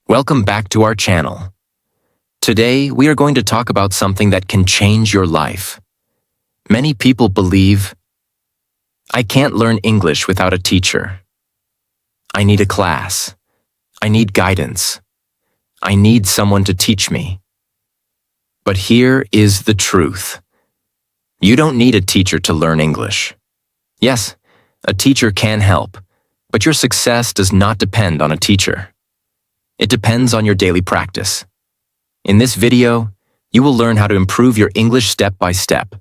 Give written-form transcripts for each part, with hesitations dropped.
Welcome back to our channel. Today, we are going to talk about something that can change your life. Many people believe, I can't learn English without a teacher. I need a class. I need guidance. I need someone to teach me. But here is the truth. You don't need a teacher to learn English. Yes, a teacher can help, but your success does not depend on a teacher. It depends on your daily practice. In this video, you will learn how to improve your English step by step,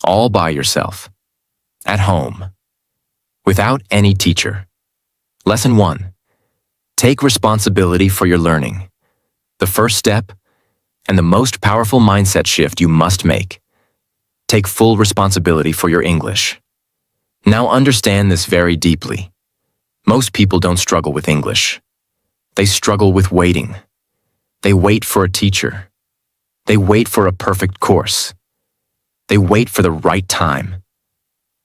all by yourself, at home, without any teacher. Lesson 1. Take responsibility for your learning. The first step, and the most powerful mindset shift you must make. Take full responsibility for your English. Now understand this very deeply. Most people don't struggle with English. They struggle with waiting. They wait for a teacher. They wait for a perfect course. They wait for the right time.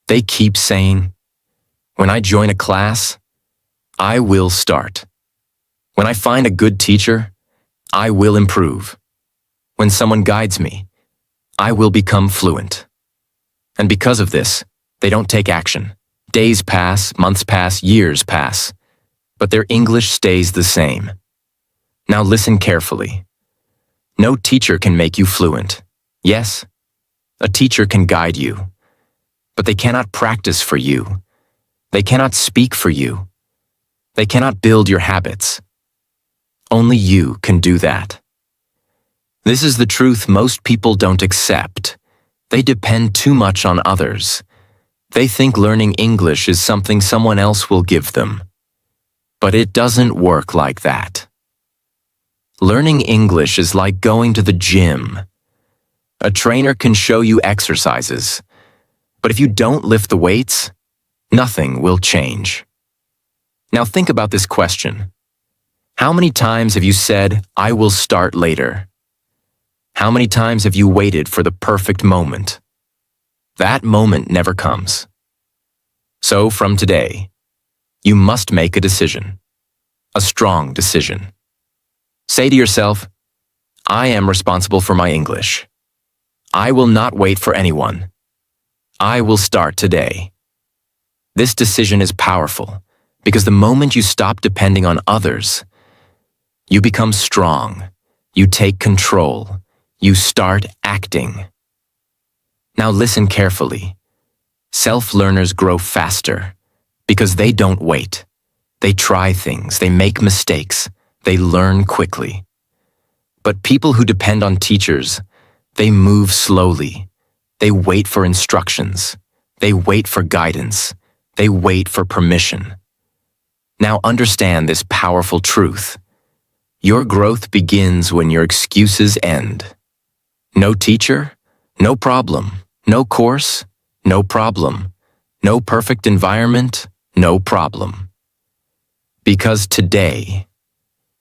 They keep saying, when I join a class, I will start. When I find a good teacher, I will improve. When someone guides me, I will become fluent. And because of this, they don't take action. Days pass, months pass, years pass, but their English stays the same. Now listen carefully. No teacher can make you fluent. Yes, a teacher can guide you, but they cannot practice for you. They cannot speak for you. They cannot build your habits. Only you can do that. This is the truth most people don't accept. They depend too much on others. They think learning English is something someone else will give them. But it doesn't work like that. Learning English is like going to the gym. A trainer can show you exercises, but if you don't lift the weights, nothing will change. Now think about this question. How many times have you said, I will start later? How many times have you waited for the perfect moment? That moment never comes. So from today, you must make a decision, a strong decision. Say to yourself, I am responsible for my English. I will not wait for anyone. I will start today. This decision is powerful because the moment you stop depending on others, you become strong, you take control, you start acting. Now listen carefully. Self-learners grow faster because they don't wait. They try things, they make mistakes, they learn quickly. But people who depend on teachers, they move slowly. They wait for instructions. They wait for guidance. They wait for permission. Now understand this powerful truth. Your growth begins when your excuses end. No teacher? No problem. No course? No problem. No perfect environment? No problem. Because today,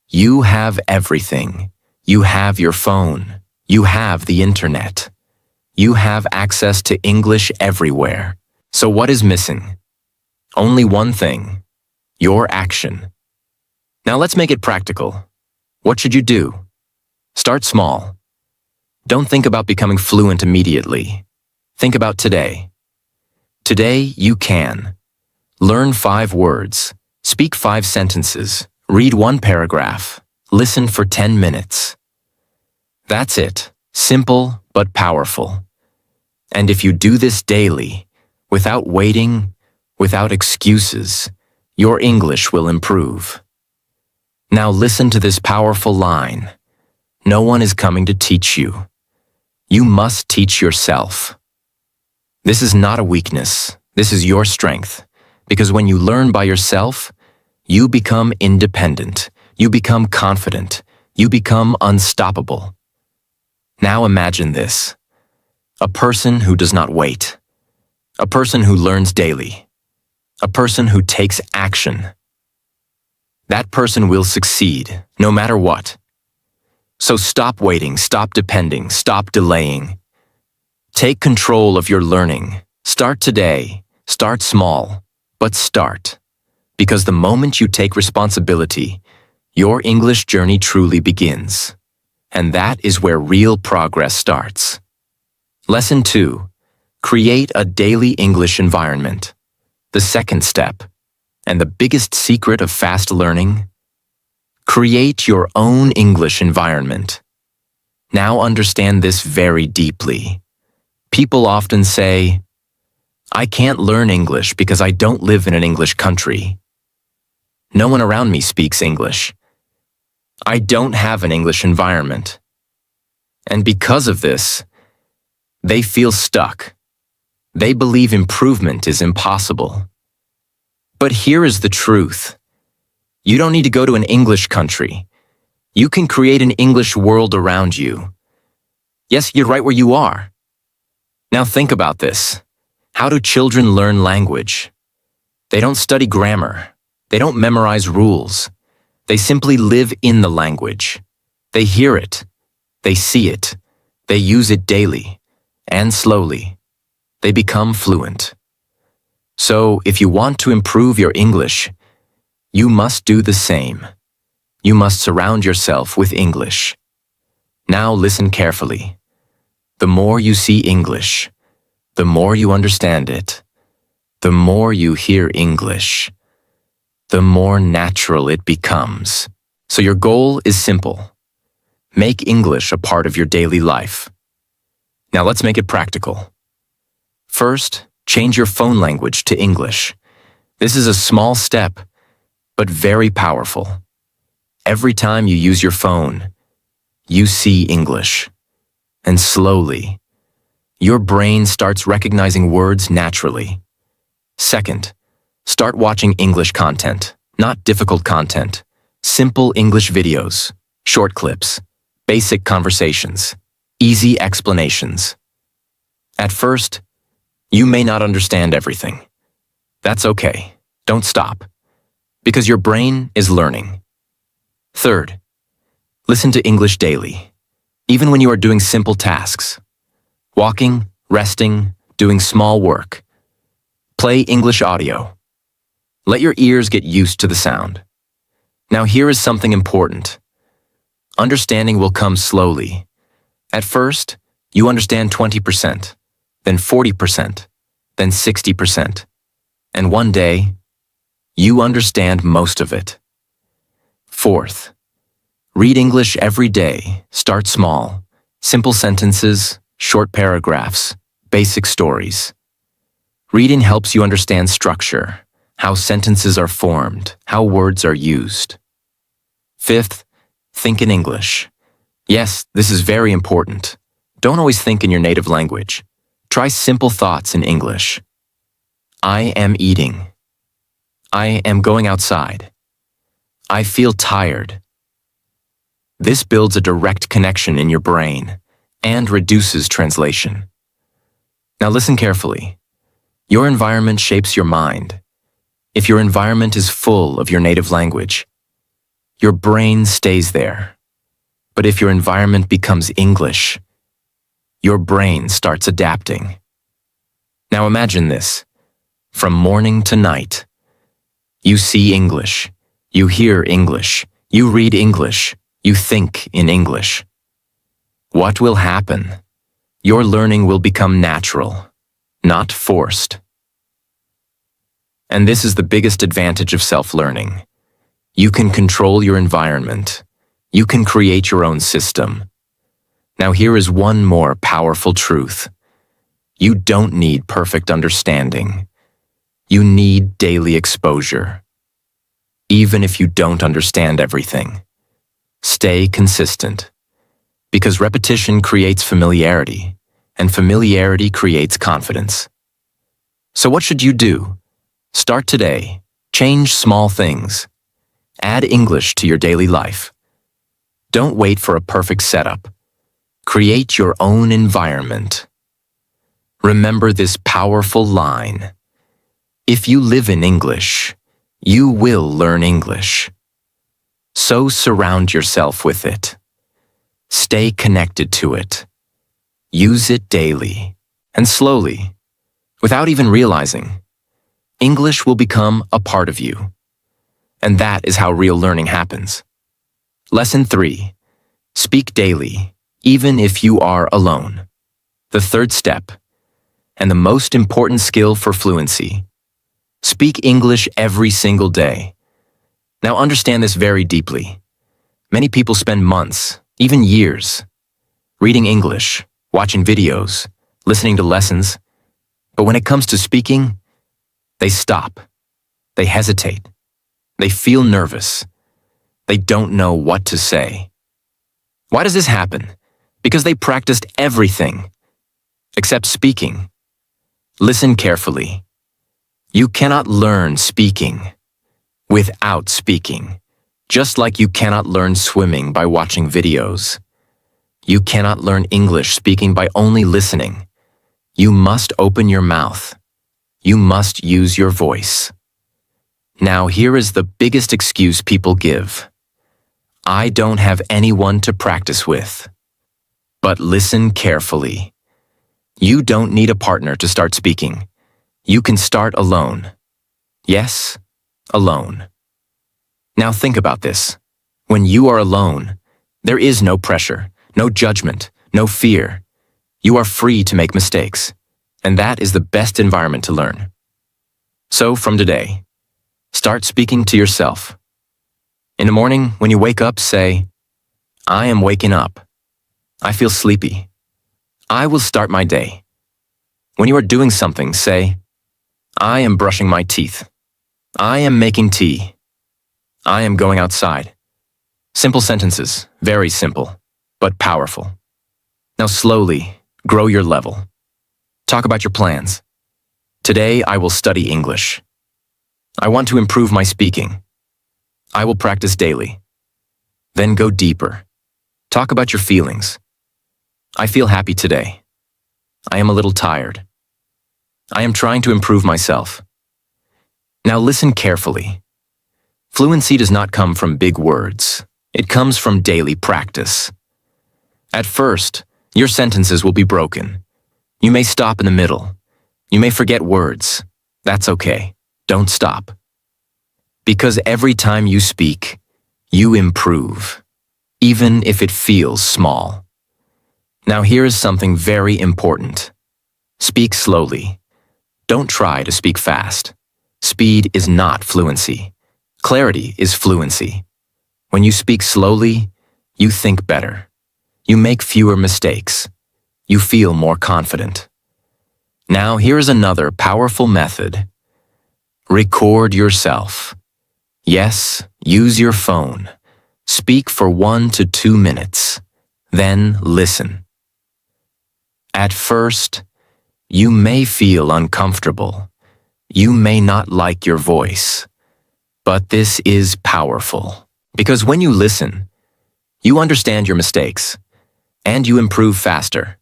you have everything. You have your phone. You have the internet. You have access to English everywhere. So what is missing? Only one thing: your action. Now let's make it practical. What should you do? Start small. Don't think about becoming fluent immediately. Think about today. Today, you can learn 5 words, speak 5 sentences, read 1 paragraph, listen for 10 minutes. That's it. Simple but powerful. And if you do this daily, without waiting, without excuses, your English will improve. Now listen to this powerful line. No one is coming to teach you. You must teach yourself. This is not a weakness. This is your strength. Because when you learn by yourself, you become independent. You become confident. You become unstoppable. Now imagine this. A person who does not wait. A person who learns daily. A person who takes action. That person will succeed, no matter what. So stop waiting, stop depending, stop delaying. Take control of your learning. Start today. Start small, but start. Because the moment you take responsibility, your English journey truly begins. And that is where real progress starts. Lesson 2. Create a daily English environment. The second step, and the biggest secret of fast learning, create your own English environment. Now understand this very deeply. People often say, I can't learn English because I don't live in an English country. No one around me speaks English. I don't have an English environment. And because of this, they feel stuck. They believe improvement is impossible. But here is the truth. You don't need to go to an English country. You can create an English world around you. Yes, you're right where you are. Now think about this. How do children learn language? They don't study grammar. They don't memorize rules. They simply live in the language. They hear it. They see it. They use it daily. And slowly, they become fluent. So, if you want to improve your English, you must do the same. You must surround yourself with English. Now listen carefully. The more you see English, the more you understand it. The more you hear English, the more natural it becomes. So your goal is simple. Make English a part of your daily life. Now let's make it practical. First, change your phone language to English. This is a small step, but very powerful. Every time you use your phone, you see English. And slowly, your brain starts recognizing words naturally. Second, start watching English content, not difficult content. Simple English videos, short clips, basic conversations, easy explanations. At first, you may not understand everything. That's okay. Don't stop, because your brain is learning. Third, listen to English daily, even when you are doing simple tasks. Walking, resting, doing small work. Play English audio. Let your ears get used to the sound. Now here is something important. Understanding will come slowly. At first, you understand 20%, then 40%, then 60%. And one day, you understand most of it. Fourth, read English every day. Start small. Simple sentences, short paragraphs, basic stories. Reading helps you understand structure, how sentences are formed, how words are used. Fifth, think in English. Yes, this is very important. Don't always think in your native language. Try simple thoughts in English. I am eating. I am going outside. I feel tired. This builds a direct connection in your brain and reduces translation. Now listen carefully. Your environment shapes your mind. If your environment is full of your native language, your brain stays there. But if your environment becomes English, your brain starts adapting. Now imagine this. From morning to night, you see English, you hear English, you read English, you think in English. What will happen? Your learning will become natural, not forced. And this is the biggest advantage of self-learning. You can control your environment. You can create your own system. Now here is one more powerful truth. You don't need perfect understanding. You need daily exposure. Even if you don't understand everything, stay consistent. Because repetition creates familiarity, and familiarity creates confidence. So what should you do? Start today. Change small things. Add English to your daily life. Don't wait for a perfect setup. Create your own environment. Remember this powerful line. If you live in English, you will learn English. So surround yourself with it. Stay connected to it. Use it daily and slowly, without even realizing. English will become a part of you. And that is how real learning happens. Lesson 3. Speak daily, even if you are alone. The third step, and the most important skill for fluency. Speak English every single day. Now understand this very deeply. Many people spend months, even years, reading English, watching videos, listening to lessons, but when it comes to speaking, they stop. They hesitate. They feel nervous. They don't know what to say. Why does this happen? Because they practiced everything except speaking. Listen carefully. You cannot learn speaking without speaking, just like you cannot learn swimming by watching videos. You cannot learn English speaking by only listening. You must open your mouth. You must use your voice. Now here is the biggest excuse people give. I don't have anyone to practice with. But listen carefully. You don't need a partner to start speaking. You can start alone. Yes, alone. Now think about this. When you are alone, there is no pressure, no judgment, no fear. You are free to make mistakes, and that is the best environment to learn. So from today, start speaking to yourself. In the morning, when you wake up, say, I am waking up. I feel sleepy. I will start my day. When you are doing something, say, I am brushing my teeth. I am making tea. I am going outside. Simple sentences, very simple, but powerful. Now slowly, grow your level. Talk about your plans. Today, I will study English. I want to improve my speaking. I will practice daily. Then go deeper. Talk about your feelings. I feel happy today. I am a little tired. I am trying to improve myself. Now listen carefully. Fluency does not come from big words. It comes from daily practice. At first, your sentences will be broken. You may stop in the middle. You may forget words. That's okay. Don't stop. Because every time you speak, you improve, even if it feels small. Now here is something very important. Speak slowly. Don't try to speak fast. Speed is not fluency. Clarity is fluency. When you speak slowly, you think better. You make fewer mistakes. You feel more confident. Now here is another powerful method. Record yourself. Yes, use your phone. Speak for 1 to 2 minutes. Then listen. At first, you may feel uncomfortable. You may not like your voice. But this is powerful. Because when you listen, you understand your mistakes, and you improve faster.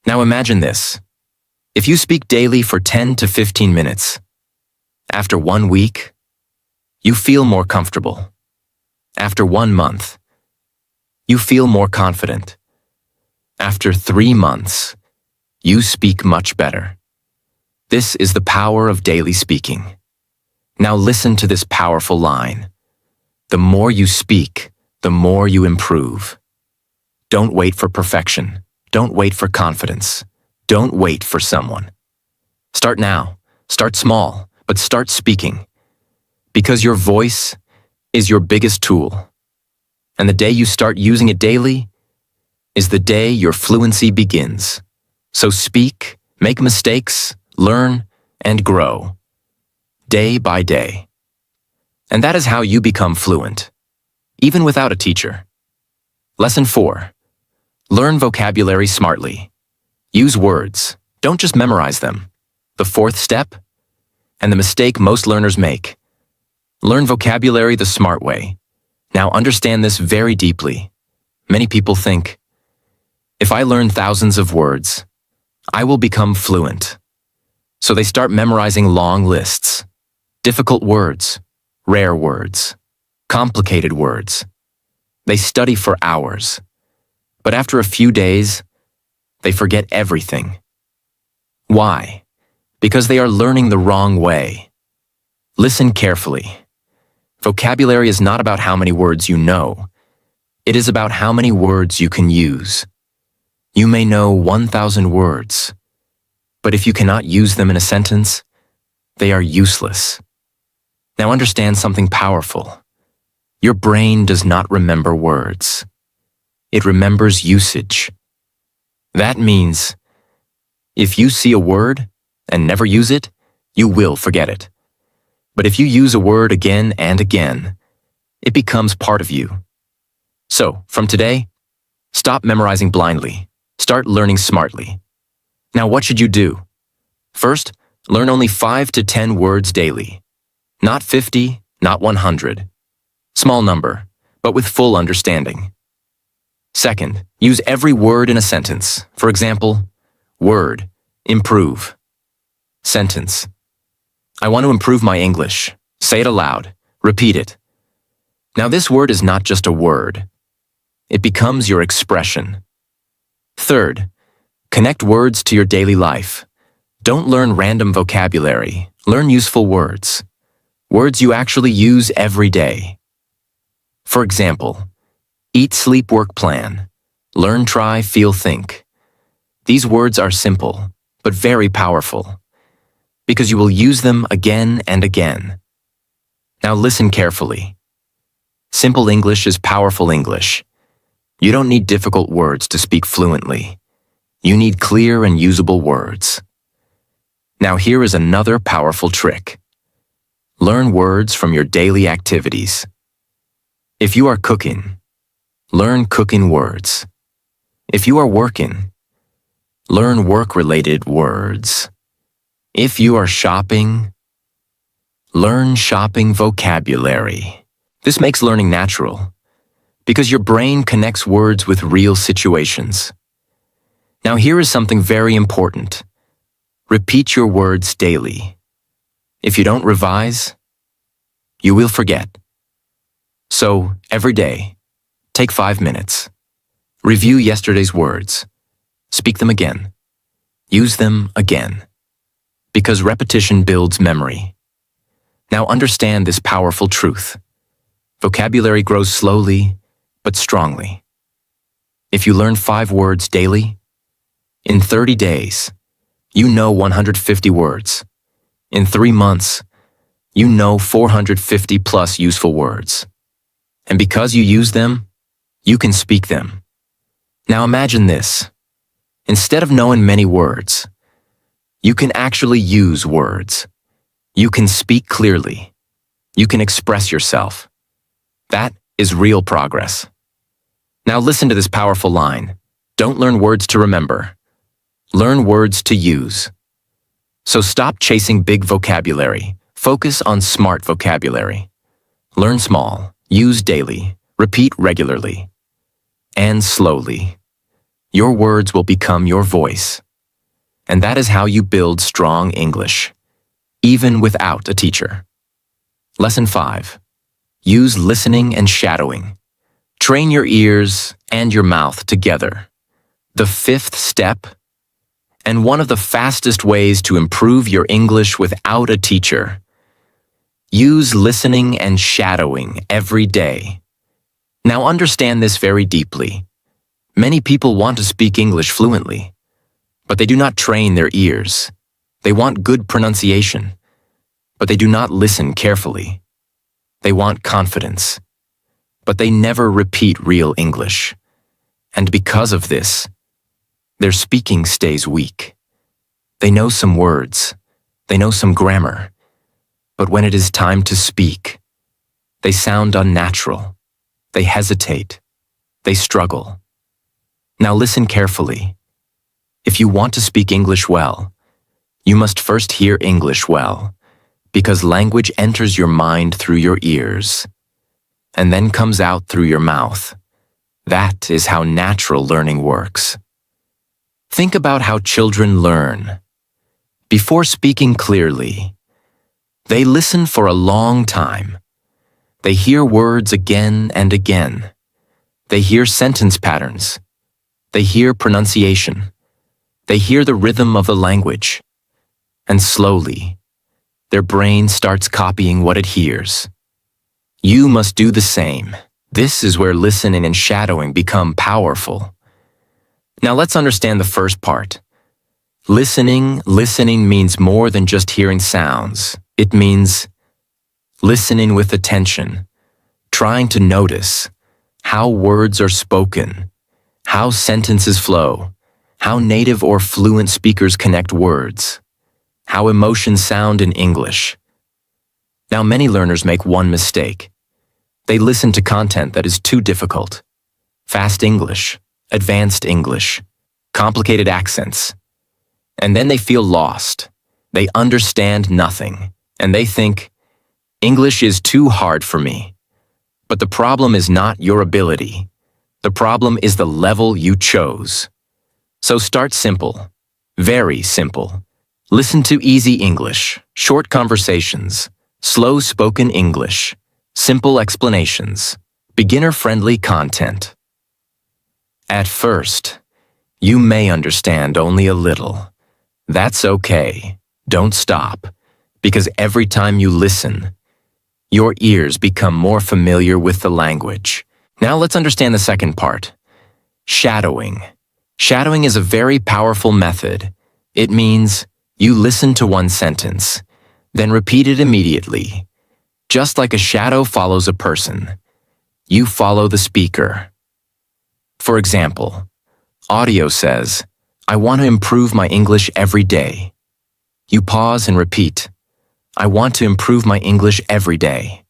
Now imagine this. If you speak daily for 10 to 15 minutes, after 1 week, you feel more comfortable. After 1 month, you feel more confident. After 3 months, you speak much better. This is the power of daily speaking. Now listen to this powerful line. The more you speak, the more you improve. Don't wait for perfection. Don't wait for confidence. Don't wait for someone. Start now. Start small, but start speaking. Because your voice is your biggest tool. And the day you start using it daily is the day your fluency begins. So speak, make mistakes, learn, and grow. Day by day. And that is how you become fluent, even without a teacher. Lesson 4. Learn vocabulary smartly. Use words. Don't just memorize them. The fourth step, and the mistake most learners make. Learn vocabulary the smart way. Now understand this very deeply. Many people think, if I learn thousands of words, I will become fluent. So they start memorizing long lists, difficult words, rare words, complicated words. They study for hours, but after a few days, they forget everything. Why? Because they are learning the wrong way. Listen carefully. Vocabulary is not about how many words you know. It is about how many words you can use. You may know 1,000 words, but if you cannot use them in a sentence, they are useless. Now understand something powerful. Your brain does not remember words. It remembers usage. That means if you see a word and never use it, you will forget it. But if you use a word again and again, it becomes part of you. So, from today, stop memorizing blindly. Start learning smartly. Now, what should you do? First, learn only 5 to 10 words daily. Not 50, not 100. Small number, but with full understanding. Second, use every word in a sentence. For example, word, improve. Sentence. I want to improve my English. Say it aloud. Repeat it. Now this word is not just a word. It becomes your expression. Third, connect words to your daily life. Don't learn random vocabulary. Learn useful words. Words you actually use every day. For example, eat, sleep, work, plan. Learn, try, feel, think. These words are simple, but very powerful, because you will use them again and again. Now listen carefully. Simple English is powerful English. You don't need difficult words to speak fluently. You need clear and usable words. Now here is another powerful trick. Learn words from your daily activities. If you are cooking, learn cooking words. If you are working, learn work-related words. If you are shopping, learn shopping vocabulary. This makes learning natural, because your brain connects words with real situations. Now here is something very important. Repeat your words daily. If you don't revise, you will forget. So, every day, take 5 minutes. Review yesterday's words. Speak them again. Use them again. Because repetition builds memory. Now understand this powerful truth. Vocabulary grows slowly, but strongly. If you learn 5 words daily, in 30 days, you know 150 words. In 3 months, you know 450 plus useful words. And because you use them, you can speak them. Now imagine this. Instead of knowing many words, you can actually use words. You can speak clearly. You can express yourself. That is real progress. Now listen to this powerful line. Don't learn words to remember. Learn words to use. So stop chasing big vocabulary. Focus on smart vocabulary. Learn small. Use daily, repeat regularly, and slowly. Your words will become your voice. And that is how you build strong English, even without a teacher. Lesson 5. Use listening and shadowing. Train your ears and your mouth together. The 5th step, and one of the fastest ways to improve your English without a teacher. Use listening and shadowing every day. Now understand this very deeply. Many people want to speak English fluently, but they do not train their ears. They want good pronunciation, but they do not listen carefully. They want confidence, but they never repeat real English. And because of this, their speaking stays weak. They know some words, they know some grammar, but when it is time to speak, they sound unnatural. They hesitate. They struggle. Now listen carefully. If you want to speak English well, you must first hear English well, because language enters your mind through your ears, and then comes out through your mouth. That is how natural learning works. Think about how children learn. Before speaking clearly, they listen for a long time. They hear words again and again. They hear sentence patterns. They hear pronunciation. They hear the rhythm of the language. And slowly, their brain starts copying what it hears. You must do the same. This is where listening and shadowing become powerful. Now let's understand the first part. Listening means more than just hearing sounds. It means listening with attention, trying to notice how words are spoken, how sentences flow, how native or fluent speakers connect words, how emotions sound in English. Now, many learners make one mistake. They listen to content that is too difficult. Fast English, advanced English, complicated accents. And then they feel lost. They understand nothing, and they think, English is too hard for me. But the problem is not your ability. The problem is the level you chose. So start simple, very simple. Listen to easy English, short conversations, slow spoken English, simple explanations, beginner-friendly content. At first, you may understand only a little. That's okay. Don't stop, because every time you listen, your ears become more familiar with the language. Now let's understand the second part. Shadowing. Shadowing is a very powerful method. It means you listen to one sentence, then repeat it immediately. Just like a shadow follows a person, you follow the speaker. For example, audio says, I want to improve my English every day. You pause and repeat, I want to improve my English every day.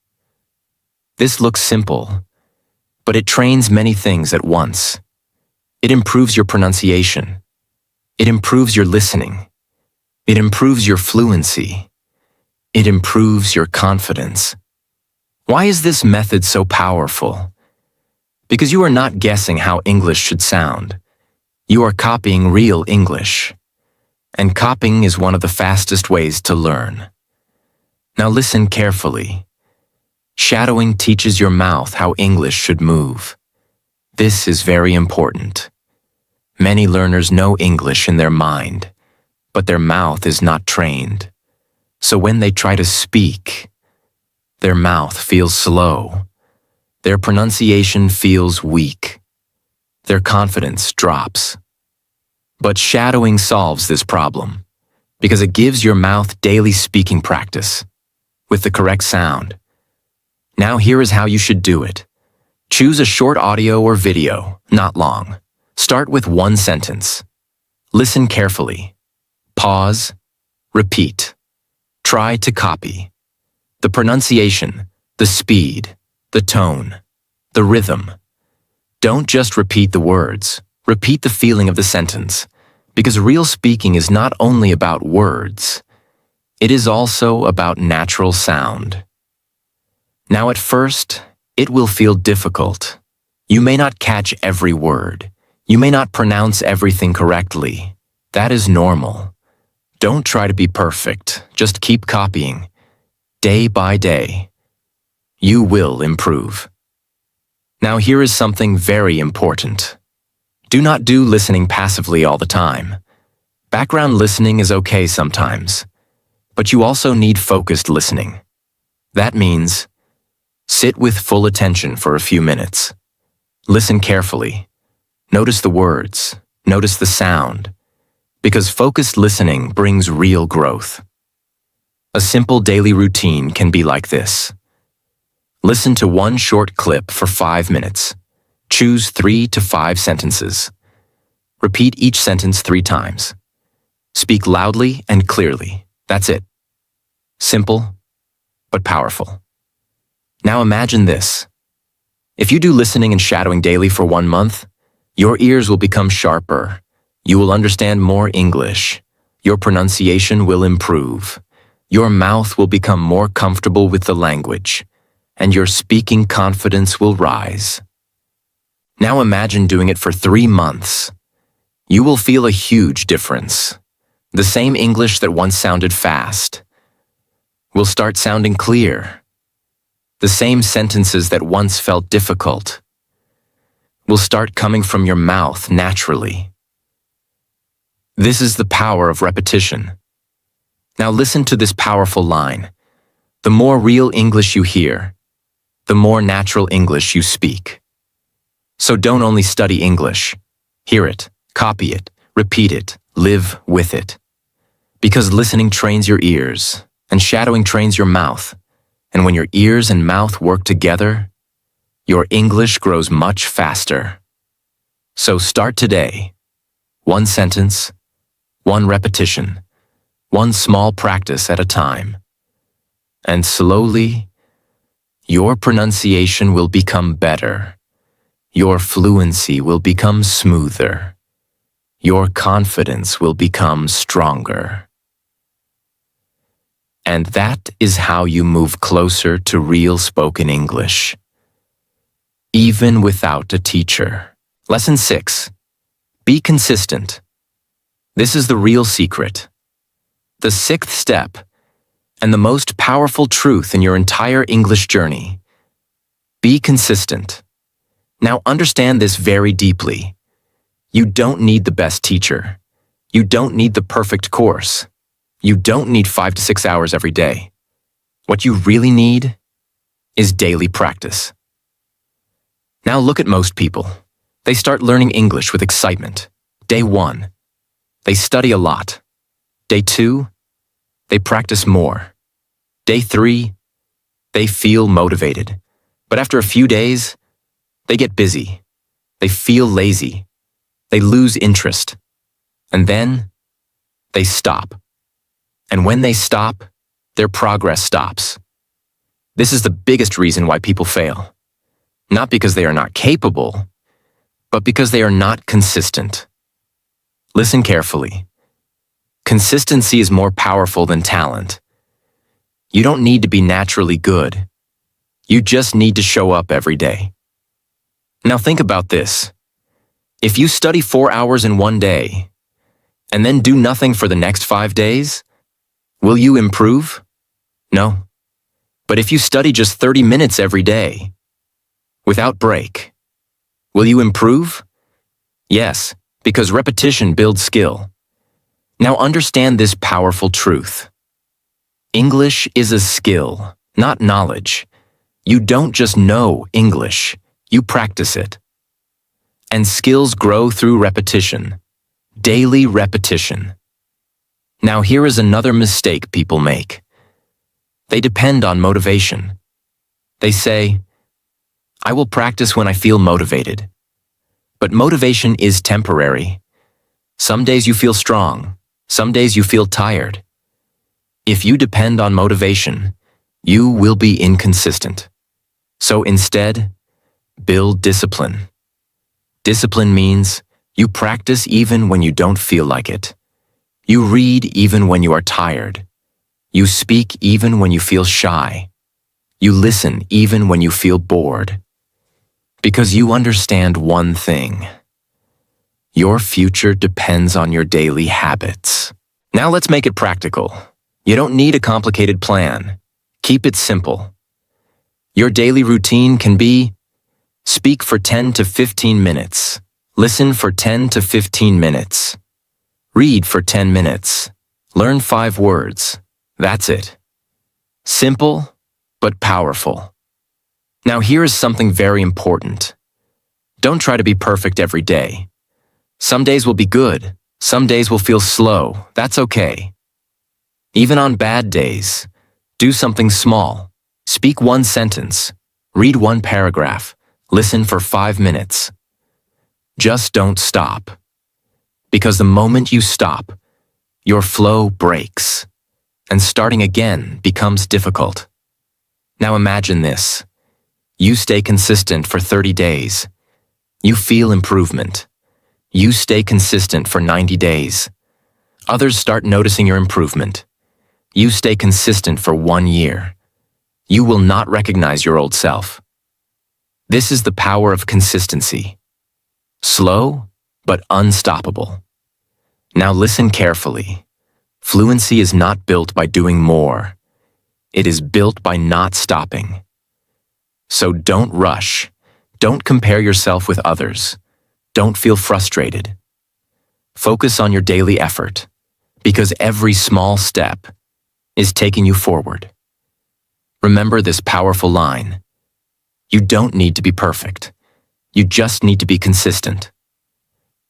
This looks simple, but it trains many things at once. It improves your pronunciation. It improves your listening. It improves your fluency. It improves your confidence. Why is this method so powerful? Because you are not guessing how English should sound. You are copying real English. And copying is one of the fastest ways to learn. Now listen carefully. Shadowing teaches your mouth how English should move. This is very important. Many learners know English in their mind, but their mouth is not trained. So when they try to speak, their mouth feels slow. Their pronunciation feels weak. Their confidence drops. But shadowing solves this problem because it gives your mouth daily speaking practice with the correct sound. Now here is how you should do it. Choose a short audio or video, not long. Start with one sentence. Listen carefully. Pause. Repeat. Try to copy. The pronunciation, the speed, the tone, the rhythm. Don't just repeat the words. Repeat the feeling of the sentence, because real speaking is not only about words. It is also about natural sound. Now at first, it will feel difficult. You may not catch every word. You may not pronounce everything correctly. That is normal. Don't try to be perfect. Just keep copying. Day by day. You will improve. Now here is something very important. Do not do listening passively all the time. Background listening is okay sometimes, but you also need focused listening. That means sit with full attention for a few minutes. Listen carefully. Notice the words. Notice the sound. Because focused listening brings real growth. A simple daily routine can be like this. Listen to one short clip for 5 minutes. Choose 3 to 5 sentences. Repeat each sentence 3 times. Speak loudly and clearly. That's it. Simple, but powerful. Now imagine this. If you do listening and shadowing daily for 1 month, your ears will become sharper. You will understand more English. Your pronunciation will improve. Your mouth will become more comfortable with the language, and your speaking confidence will rise. Now imagine doing it for 3 months. You will feel a huge difference. The same English that once sounded fast will start sounding clear. The same sentences that once felt difficult will start coming from your mouth naturally. This is the power of repetition. Now listen to this powerful line. The more real English you hear, the more natural English you speak. So don't only study English. Hear it, copy it, repeat it, live with it. Because listening trains your ears, and shadowing trains your mouth. And when your ears and mouth work together, your English grows much faster. So start today. One sentence, one repetition, one small practice at a time. And slowly, your pronunciation will become better. Your fluency will become smoother. Your confidence will become stronger. And that is how you move closer to real spoken English, even without a teacher. Lesson 6. Be consistent. This is the real secret. The 6th step, and the most powerful truth in your entire English journey. Be consistent. Now understand this very deeply. You don't need the best teacher. You don't need the perfect course. You don't need 5 to 6 hours every day. What you really need is daily practice. Now look at most people. They start learning English with excitement. Day 1, they study a lot. Day 2, they practice more. Day 3, they feel motivated. But after a few days, they get busy. They feel lazy. They lose interest. And then they stop. And when they stop, their progress stops. This is the biggest reason why people fail. Not because they are not capable, but because they are not consistent. Listen carefully. Consistency is more powerful than talent. You don't need to be naturally good. You just need to show up every day. Now think about this. If you study 4 hours in one day, and then do nothing for the next 5 days, will you improve? No. But if you study just 30 minutes every day, without break, will you improve? Yes, because repetition builds skill. Now understand this powerful truth. English is a skill, not knowledge. You don't just know English, you practice it. And skills grow through repetition, daily repetition. Now here is another mistake people make. They depend on motivation. They say, I will practice when I feel motivated. But motivation is temporary. Some days you feel strong, some days you feel tired. If you depend on motivation, you will be inconsistent. So instead, build discipline. Discipline means you practice even when you don't feel like it. You read even when you are tired. You speak even when you feel shy. You listen even when you feel bored. Because you understand one thing. Your future depends on your daily habits. Now let's make it practical. You don't need a complicated plan. Keep it simple. Your daily routine can be: speak for 10 to 15 minutes. Listen for 10 to 15 minutes. Read for 10 minutes. Learn 5 words. That's it. Simple, but powerful. Now here is something very important. Don't try to be perfect every day. Some days will be good. Some days will feel slow. That's okay. Even on bad days, do something small. Speak 1 sentence. Read 1 paragraph. Listen for 5 minutes. Just don't stop. Because the moment you stop, your flow breaks, and starting again becomes difficult. Now imagine this. You stay consistent for 30 days. You feel improvement. You stay consistent for 90 days. Others start noticing your improvement. You stay consistent for 1 year. You will not recognize your old self. This is the power of consistency. Slow, but unstoppable. Now listen carefully. Fluency is not built by doing more. It is built by not stopping. So don't rush. Don't compare yourself with others. Don't feel frustrated. Focus on your daily effort, because every small step is taking you forward. Remember this powerful line. You don't need to be perfect. You just need to be consistent.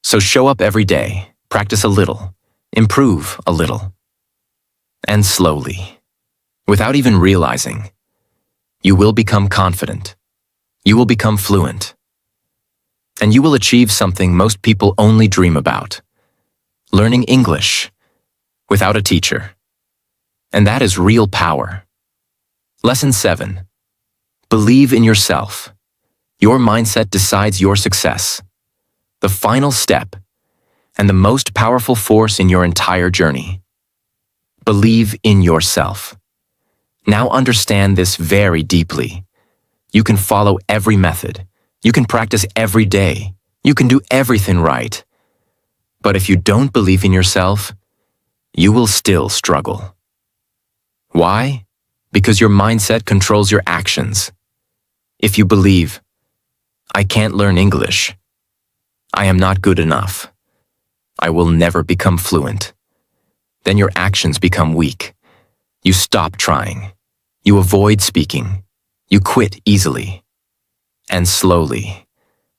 So show up every day, practice a little, improve a little. And slowly, without even realizing, you will become confident. You will become fluent. And you will achieve something most people only dream about: learning English without a teacher. And that is real power. Lesson 7. Believe in yourself. Your mindset decides your success. The final step, and the most powerful force in your entire journey. Believe in yourself. Now understand this very deeply. You can follow every method. You can practice every day. You can do everything right. But if you don't believe in yourself, you will still struggle. Why? Because your mindset controls your actions. If you believe, I can't learn English, I am not good enough, I will never become fluent, then your actions become weak. You stop trying. You avoid speaking. You quit easily. And slowly,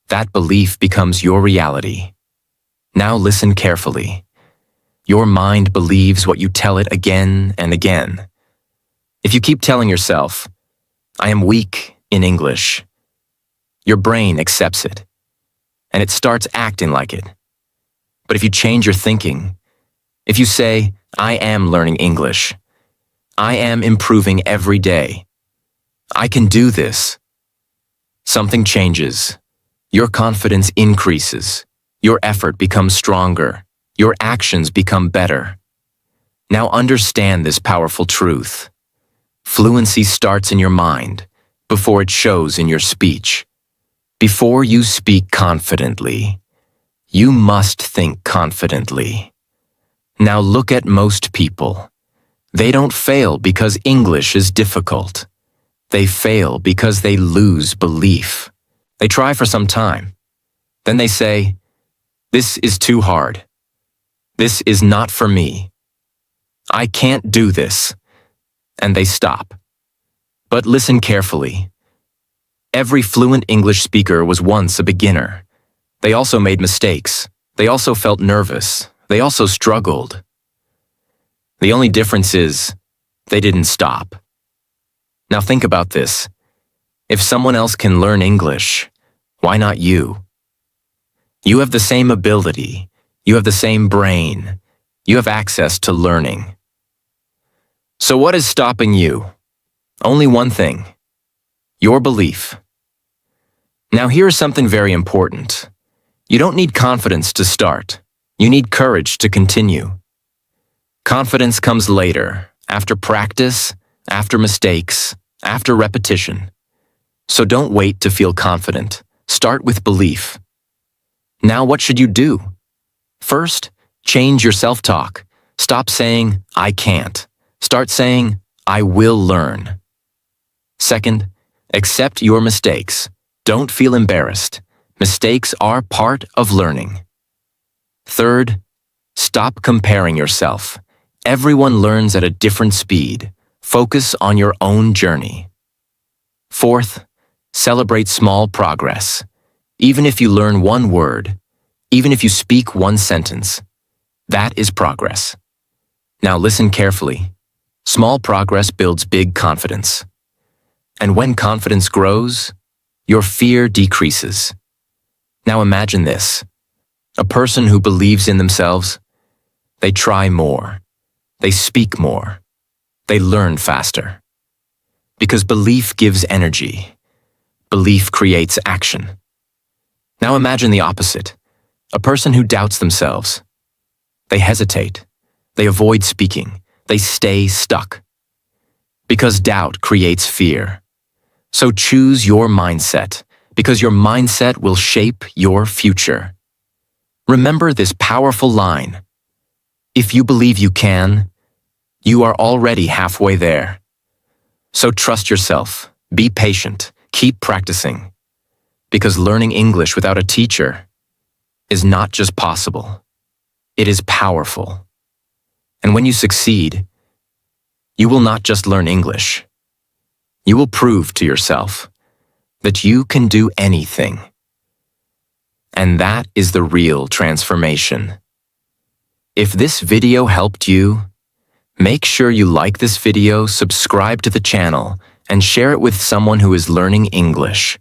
that belief becomes your reality. Now listen carefully. Your mind believes what you tell it again and again. If you keep telling yourself, I am weak in English, your brain accepts it, and it starts acting like it. But if you change your thinking, if you say, I am learning English, I am improving every day, I can do this, something changes. Your confidence increases. Your effort becomes stronger. Your actions become better. Now understand this powerful truth. Fluency starts in your mind before it shows in your speech. Before you speak confidently, you must think confidently. Now look at most people. They don't fail because English is difficult. They fail because they lose belief. They try for some time. Then they say, this is too hard. This is not for me. I can't do this. And they stop. But listen carefully. Every fluent English speaker was once a beginner. They also made mistakes. They also felt nervous. They also struggled. The only difference is, they didn't stop. Now think about this. If someone else can learn English, why not you? You have the same ability. You have the same brain. You have access to learning. So what is stopping you? Only one thing. Your belief. Now here is something very important. You don't need confidence to start. You need courage to continue. Confidence comes later, after practice, after mistakes, after repetition. So don't wait to feel confident. Start with belief. Now what should you do? First, change your self-talk. Stop saying, I can't. Start saying, I will learn. Second, accept your mistakes. Don't feel embarrassed. Mistakes are part of learning. Third, stop comparing yourself. Everyone learns at a different speed. Focus on your own journey. Fourth, celebrate small progress. Even if you learn one word, even if you speak one sentence, that is progress. Now listen carefully. Small progress builds big confidence. And when confidence grows, your fear decreases. Now imagine this. A person who believes in themselves, they try more. They speak more. They learn faster. Because belief gives energy. Belief creates action. Now imagine the opposite. A person who doubts themselves. They hesitate. They avoid speaking. They stay stuck. Because doubt creates fear. So choose your mindset, because your mindset will shape your future. Remember this powerful line. If you believe you can, you are already halfway there. So trust yourself, be patient, keep practicing. Because learning English without a teacher is not just possible, it is powerful. And when you succeed, you will not just learn English. You will prove to yourself that you can do anything. And that is the real transformation. If this video helped you, make sure you like this video, subscribe to the channel, and share it with someone who is learning English.